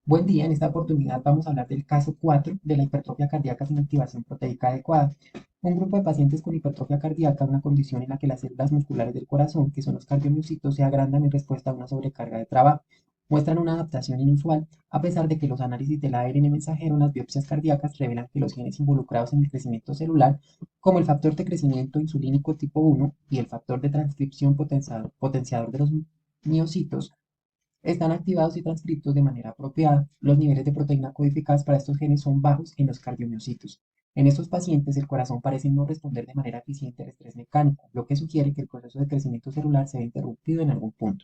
Buen día, en esta oportunidad vamos a hablar del caso 4 de la hipertrofia cardíaca sin activación proteica adecuada. Un grupo de pacientes con hipertrofia cardíaca, una condición en la que las células musculares del corazón, que son los cardiomiocitos, se agrandan en respuesta a una sobrecarga de trabajo. Muestran una adaptación inusual, a pesar de que los análisis del ARN mensajero en las biopsias cardíacas revelan que los genes involucrados en el crecimiento celular, como el factor de crecimiento insulínico tipo 1 y el factor de transcripción potenciador de los miocitos, están activados y transcritos de manera apropiada. Los niveles de proteína codificadas para estos genes son bajos en los cardiomiocitos. En estos pacientes, el corazón parece no responder de manera eficiente al estrés mecánico, lo que sugiere que el proceso de crecimiento celular se ve interrumpido en algún punto.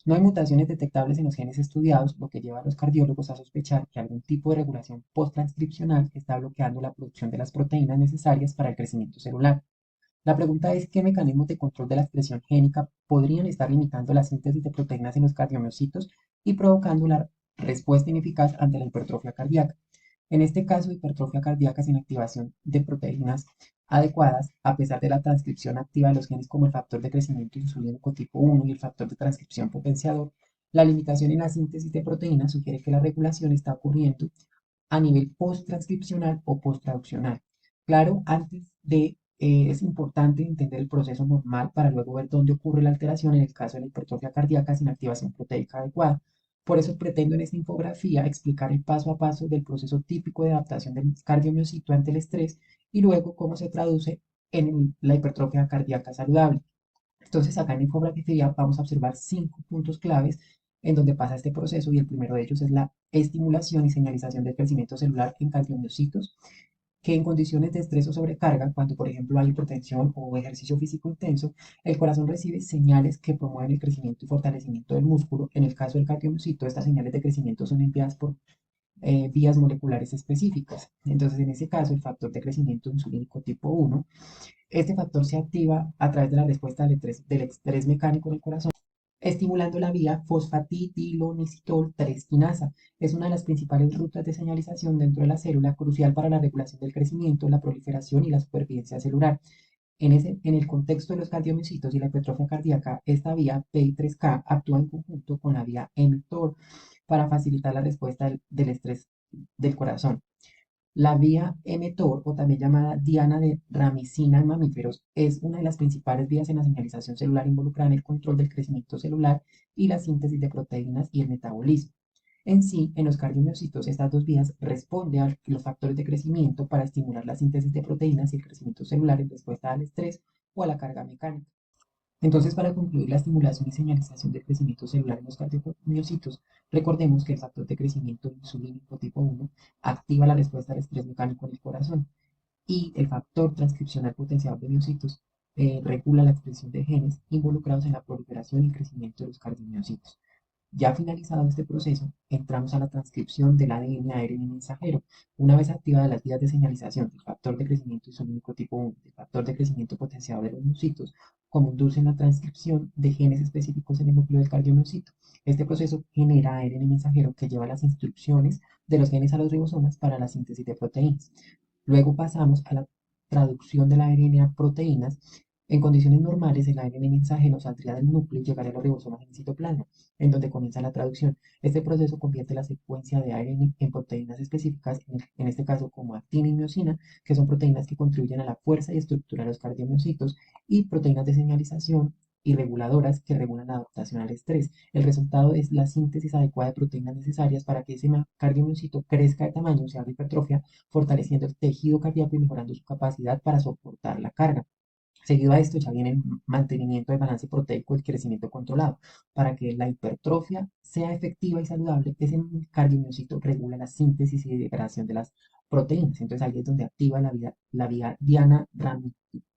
No hay mutaciones detectables en los genes estudiados, lo que lleva a los cardiólogos a sospechar que algún tipo de regulación posttranscripcional está bloqueando la producción de las proteínas necesarias para el crecimiento celular. La pregunta es, ¿qué mecanismos de control de la expresión génica podrían estar limitando la síntesis de proteínas en los cardiomiocitos y provocando una respuesta ineficaz ante la hipertrofia cardíaca? En este caso, hipertrofia cardíaca sin activación de proteínas adecuadas, a pesar de la transcripción activa de los genes como el factor de crecimiento insulínico tipo 1 y el factor de transcripción potenciador, la limitación en la síntesis de proteínas sugiere que la regulación está ocurriendo a nivel post-transcripcional o post-traduccional. Claro, es importante entender el proceso normal para luego ver dónde ocurre la alteración en el caso de la hipertrofia cardíaca sin activación proteica adecuada. Por eso pretendo en esta infografía explicar el paso a paso del proceso típico de adaptación del cardiomiocito ante el estrés y luego cómo se traduce en la hipertrofia cardíaca saludable. Entonces, acá en la infografía vamos a observar 5 puntos claves en donde pasa este proceso y el primero de ellos es la estimulación y señalización del crecimiento celular en cardiomiocitos, que en condiciones de estrés o sobrecarga, cuando por ejemplo hay hipertensión o ejercicio físico intenso, el corazón recibe señales que promueven el crecimiento y fortalecimiento del músculo. En el caso del cardiomiocito, estas señales de crecimiento son enviadas por vías moleculares específicas. Entonces, en ese caso, el factor de crecimiento insulínico tipo 1, este factor se activa a través de la respuesta del estrés mecánico en el corazón, estimulando la vía fosfatidilonicidol 3 quinasa. Es una de las principales rutas de señalización dentro de la célula, crucial para la regulación del crecimiento, la proliferación y la supervivencia celular. En el contexto de los cardiomiocitos y la hipertrofia cardíaca, esta vía PI3K actúa en conjunto con la vía mTOR para facilitar la respuesta del estrés del corazón. La vía mTOR, o también llamada diana de ramicina en mamíferos, es una de las principales vías en la señalización celular involucrada en el control del crecimiento celular y la síntesis de proteínas y el metabolismo. En sí, en los cardiomiocitos, estas dos vías responden a los factores de crecimiento para estimular la síntesis de proteínas y el crecimiento celular en respuesta al estrés o a la carga mecánica. Entonces, para concluir la estimulación y señalización del crecimiento celular en los cardiomiocitos, recordemos que el factor de crecimiento insulínico tipo 1 activa la respuesta al estrés mecánico en el corazón y el factor transcripcional potenciador de miocitos regula la expresión de genes involucrados en la proliferación y crecimiento de los cardiomiocitos. Ya finalizado este proceso, entramos a la transcripción del ADN a ARN mensajero. Una vez activadas las vías de señalización del factor de crecimiento insulínico tipo 1 y del factor de crecimiento potenciador de los miocitos, conducen la transcripción de genes específicos en el núcleo del cardiomiocito. Este proceso genera ARN mensajero que lleva las instrucciones de los genes a los ribosomas para la síntesis de proteínas. Luego pasamos a la traducción del ARN a proteínas. En condiciones normales, el ARN mensajero saldría del núcleo y llegaría a los ribosomas en el citoplasma, en donde comienza la traducción. Este proceso convierte la secuencia de ARN en proteínas específicas, en este caso como actina y miosina, que son proteínas que contribuyen a la fuerza y estructura de los cardiomiocitos, y proteínas de señalización y reguladoras que regulan la adaptación al estrés. El resultado es la síntesis adecuada de proteínas necesarias para que ese cardiomiocito crezca de tamaño, se haga hipertrofia, fortaleciendo el tejido cardíaco y mejorando su capacidad para soportar la carga. Seguido a esto ya viene el mantenimiento del balance proteico y el crecimiento controlado. Para que la hipertrofia sea efectiva y saludable, ese cardiomiocito regula la síntesis y degradación de las proteínas. Entonces ahí es donde activa la vía diana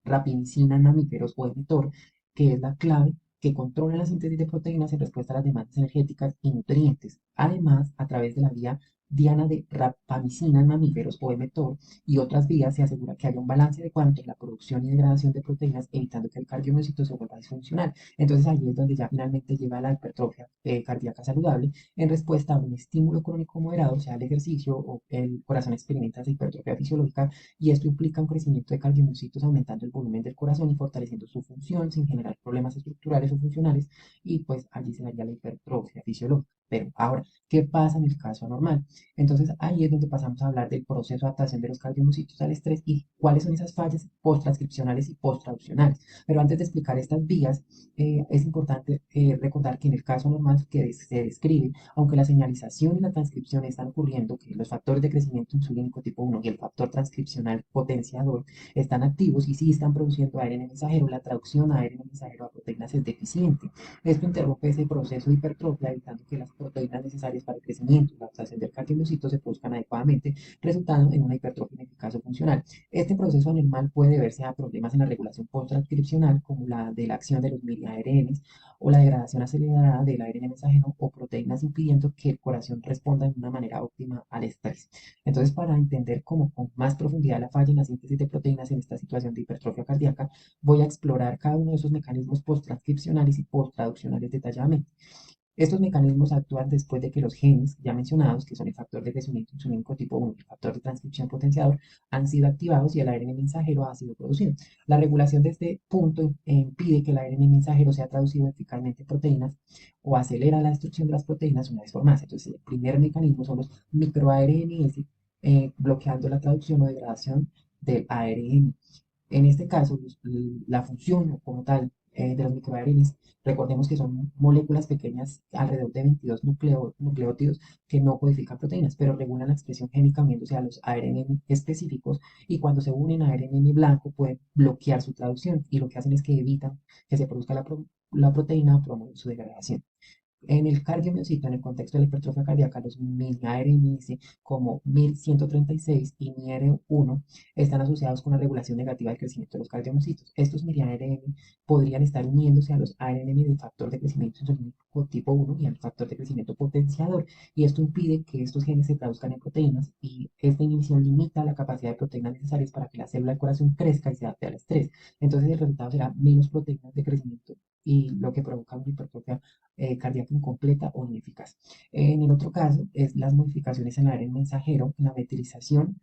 rapamicina en mamíferos o mTOR, que es la clave que controla la síntesis de proteínas en respuesta a las demandas energéticas y nutrientes. Además, a través de la vía diana de rapamicina en mamíferos o mTOR, y otras vías, se asegura que haya un balance adecuado entre la producción y degradación de proteínas, evitando que el cardiomiocito se vuelva disfuncional. Entonces ahí es donde ya finalmente llega la hipertrofia cardíaca saludable en respuesta a un estímulo crónico moderado, sea el ejercicio o el corazón experimenta esa hipertrofia fisiológica, y esto implica un crecimiento de cardiomiocitos aumentando el volumen del corazón y fortaleciendo su función sin generar problemas estructurales o funcionales, y pues allí se daría la hipertrofia fisiológica. Pero ahora, ¿qué pasa en el caso anormal? Entonces ahí es donde pasamos a hablar del proceso de adaptación de los cardiomiocitos al estrés y cuáles son esas fallas posttranscripcionales y posttraduccionales. Pero antes de explicar estas vías, es importante recordar que en el caso normal que se describe, aunque la señalización y la transcripción están ocurriendo, que los factores de crecimiento insulínico tipo 1 y el factor transcripcional potenciador están activos y sí están produciendo ARN mensajero, la traducción a ARN mensajero a proteínas es deficiente. Esto interrumpe ese proceso de hipertrofia, evitando que las proteínas necesarias para el crecimiento y la adaptación del cardiomiyocito se produzcan adecuadamente, resultando en una hipertrofia ineficaz o funcional. Este proceso anormal puede deberse a problemas en la regulación posttranscripcional, como la de la acción de los mili-ARNs o la degradación acelerada del ARN mensajero o proteínas impidiendo que el corazón responda de una manera óptima al estrés. Entonces, para entender cómo con más profundidad la falla en la síntesis de proteínas en esta situación de hipertrofia cardíaca, voy a explorar cada uno de esos mecanismos posttranscripcionales y posttraduccionales detalladamente. Estos mecanismos actúan después de que los genes ya mencionados, que son el factor de crecimiento insulínico tipo 1 y el factor de transcripción potenciador, han sido activados y el ARN mensajero ha sido producido. La regulación de este punto impide que el ARN mensajero sea traducido eficazmente en proteínas o acelera la destrucción de las proteínas una vez formadas. Entonces, el primer mecanismo son los microARNs, bloqueando la traducción o degradación del ARN. En este caso, la función como tal de los microARNs, recordemos que son moléculas pequeñas, alrededor de 22 nucleótidos, que no codifican proteínas, pero regulan la expresión génica uniéndose a los ARN específicos y cuando se unen a ARN blanco pueden bloquear su traducción y lo que hacen es que evitan que se produzca la proteína o promueven su degradación. En el cardiomiocito, en el contexto de la hipertrofia cardíaca, los mini-ARNs como 1136 y MIR1 están asociados con la regulación negativa del crecimiento de los cardiomiocitos. Estos mini-ARN podrían estar uniéndose a los ARN del factor de crecimiento insulínico tipo 1 y al factor de crecimiento potenciador, y esto impide que estos genes se traduzcan en proteínas, y esta inhibición limita la capacidad de proteínas necesarias para que la célula del corazón crezca y se adapte al estrés. Entonces el resultado será menos proteínas de crecimiento y lo que provoca una hipertrofia cardíaca incompleta o ineficaz. En el otro caso, es las modificaciones en el ARN mensajero, en la metilización,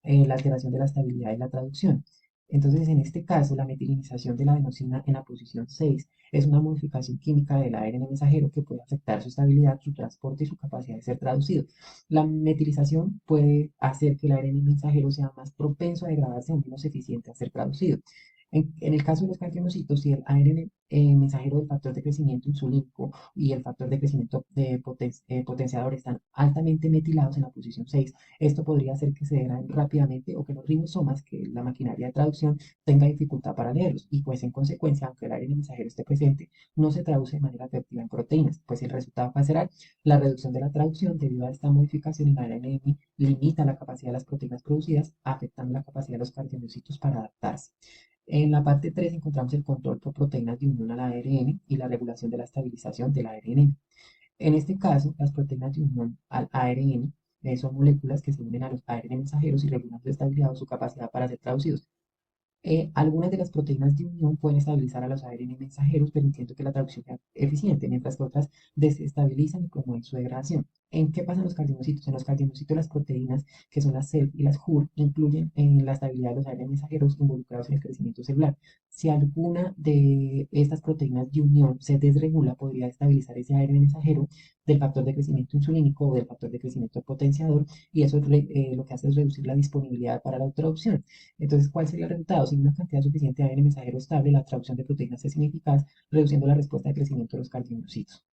la alteración de la estabilidad y la traducción. Entonces, en este caso, la metilinización de la adenosina en la posición 6 es una modificación química del ARN mensajero que puede afectar su estabilidad, su transporte y su capacidad de ser traducido. La metilización puede hacer que el ARN mensajero sea más propenso a degradarse o menos eficiente a ser traducido. En el caso de los cardiomocitos, si el ARN mensajero del factor de crecimiento insulínico y el factor de crecimiento potenciador están altamente metilados en la posición 6, esto podría hacer que se degraden rápidamente o que los ribosomas, que es la maquinaria de traducción, tenga dificultad para leerlos y pues en consecuencia, aunque el ARN mensajero esté presente, no se traduce de manera efectiva en proteínas, pues el resultado va a ser la reducción de la traducción debido a esta modificación en el ARN limita la capacidad de las proteínas producidas, afectando la capacidad de los cardiomiocitos para adaptarse. En la parte 3 encontramos el control por proteínas de unión al ARN y la regulación de la estabilización del ARN. En este caso, las proteínas de unión al ARN son moléculas que se unen a los ARN mensajeros y regulan su estabilidad o su capacidad para ser traducidos. Algunas de las proteínas de unión pueden estabilizar a los ARN mensajeros, permitiendo que la traducción sea eficiente, mientras que otras desestabilizan y promueven su degradación. ¿En qué pasan los cardiomocitos? En los cardiomocitos las proteínas, que son las CEL y las HUR, incluyen en la estabilidad de los ARN mensajeros involucrados en el crecimiento celular. Si alguna de estas proteínas de unión se desregula, podría estabilizar ese ARN mensajero del factor de crecimiento insulínico o del factor de crecimiento potenciador, y eso lo que hace es reducir la disponibilidad para la traducción. Entonces, ¿cuál sería el resultado? Sin una cantidad suficiente de ARN mensajero estable, la traducción de proteínas es ineficaz, reduciendo la respuesta de crecimiento de los cardiomocitos.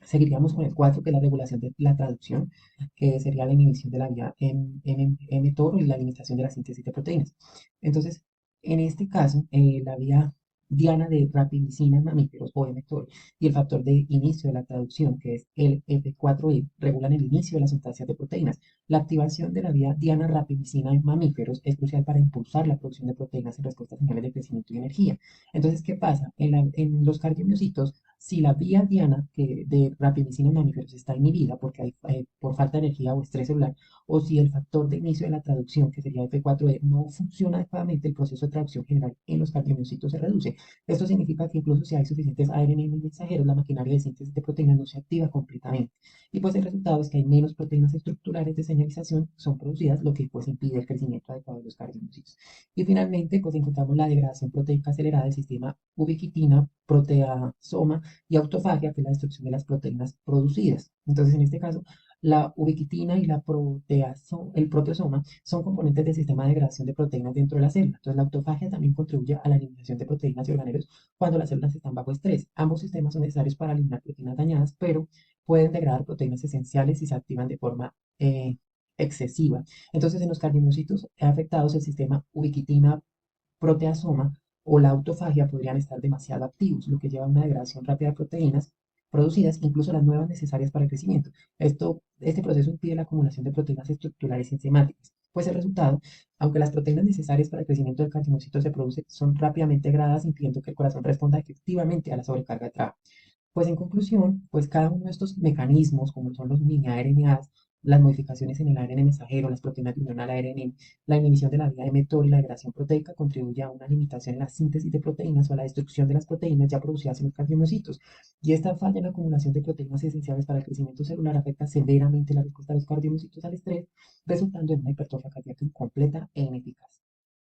Seguiríamos con el 4, que es la regulación de la traducción, que sería la inhibición de la vía mTOR y la limitación de la síntesis de proteínas. Entonces, en este caso, la vía diana de rapamicina en mamíferos o mTOR y el factor de inicio de la traducción, que es el F4E, regulan el inicio de las sustancias de proteínas. La activación de la vía diana rapamicina en mamíferos es crucial para impulsar la producción de proteínas en respuesta a señales de crecimiento y energía. Entonces, ¿qué pasa? En los cardiomiocitos, si la vía diana de rapamicina en mamíferos está inhibida porque hay, por falta de energía o estrés celular, o si el factor de inicio de la traducción, que sería F4E, no funciona adecuadamente, el proceso de traducción general en los cardiomiocitos se reduce. Esto significa que incluso si hay suficientes ARN mensajeros, la maquinaria de síntesis de proteínas no se activa completamente. Y pues el resultado es que hay menos proteínas estructurales de señalización son producidas, lo que pues impide el crecimiento adecuado de los cardiomiocitos. Y finalmente, pues encontramos la degradación proteica acelerada del sistema ubiquitina, proteasoma y autofagia, que es la destrucción de las proteínas producidas. Entonces, en este caso, la ubiquitina y el proteasoma son componentes del sistema de degradación de proteínas dentro de la célula. Entonces, la autofagia también contribuye a la eliminación de proteínas y organelos cuando las células están bajo estrés. Ambos sistemas son necesarios para eliminar proteínas dañadas, pero pueden degradar proteínas esenciales si se activan de forma excesiva. Entonces, en los cardiomiocitos afectados, el sistema ubiquitina, proteasoma o la autofagia podrían estar demasiado activos, lo que lleva a una degradación rápida de proteínas producidas, incluso las nuevas necesarias para el crecimiento. Este proceso impide la acumulación de proteínas estructurales y enzimáticas. Pues el resultado, aunque las proteínas necesarias para el crecimiento del cardiomocito se producen, son rápidamente degradadas, impidiendo que el corazón responda efectivamente a la sobrecarga de trabajo. Pues en conclusión, pues cada uno de estos mecanismos, como son los mini RNAs, las modificaciones en el ARN mensajero, las proteínas de unión al ARN, la inhibición de la vía de mTOR y la degradación proteica contribuye a una limitación en la síntesis de proteínas o a la destrucción de las proteínas ya producidas en los cardiomiocitos. Y esta falla en la acumulación de proteínas esenciales para el crecimiento celular afecta severamente la respuesta de los cardiomiocitos al estrés, resultando en una hipertrofia cardíaca incompleta e ineficaz.